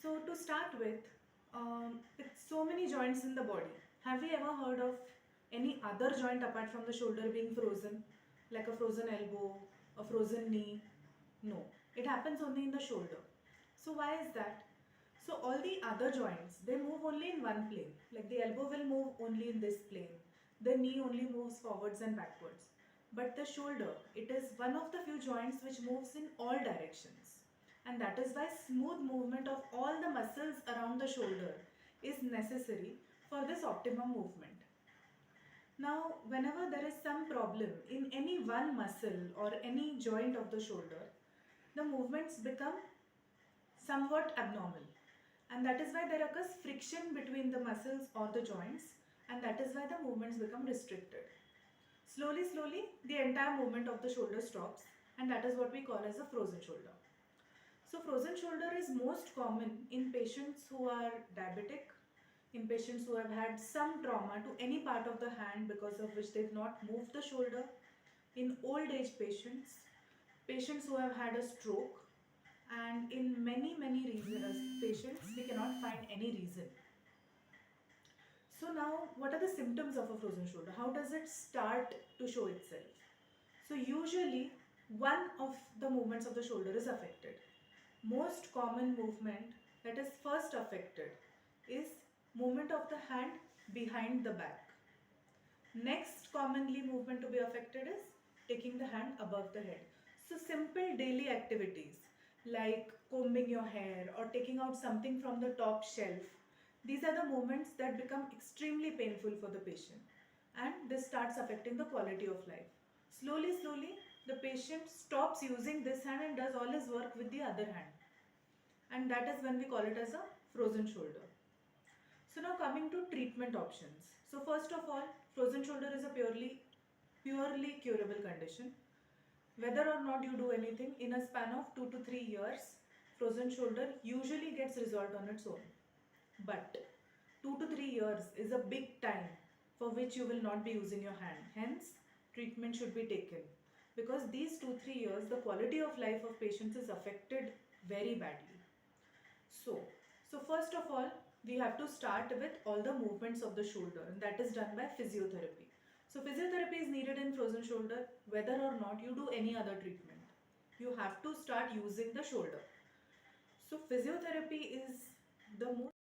So to start with so many joints in the body, have we ever heard of any other joint apart from the shoulder being frozen? Like a frozen elbow, a frozen knee? No, it happens only in the shoulder. So why is that? So all the other joints, they move only in one plane. Like the elbow will move only in this plane. The knee only moves forwards and backwards. But the shoulder, it is one of the few joints which moves in all directions. And that is why smooth movement of all the muscles around the shoulder is necessary for this optimum movement. Now, whenever there is some problem in any one muscle or any joint of the shoulder, the movements become somewhat abnormal. And that is why there occurs friction between the muscles or the joints, and that is why the movements become restricted. Slowly, the entire movement of the shoulder stops, and that is what we call as a frozen shoulder. So frozen shoulder is most common in patients who are diabetic, in patients who have had some trauma to any part of the hand because of which they've not moved the shoulder, in old age patients, patients who have had a stroke, and in many patients we cannot find any reason. So now, what are the symptoms of a frozen shoulder? How does it start to show itself? So usually one of the movements of the shoulder is affected. Most common movement that is first affected is movement of the hand behind the back. Next commonly movement to be affected is taking the hand above the head. So simple daily activities like combing your hair or taking out something from the top shelf, these are the movements that become extremely painful for the patient, and this starts affecting the quality of life. Slowly, the patient stops using this hand and does all his work with the other hand, and that is when we call it as a frozen shoulder. So now coming to treatment options. So first of all, frozen shoulder is a purely curable condition. Whether or not you do anything, in a span of 2 to 3 years, frozen shoulder usually gets resolved on its own. But 2 to 3 years is a big time for which you will not be using your hand. Hence, treatment should be taken, because these 2-3 years the quality of life of patients is affected very badly. So first of all, we have to start with all the movements of the shoulder, and that is done by physiotherapy. So physiotherapy is needed in frozen shoulder whether or not you do any other treatment. You have to start using the shoulder. So physiotherapy is the most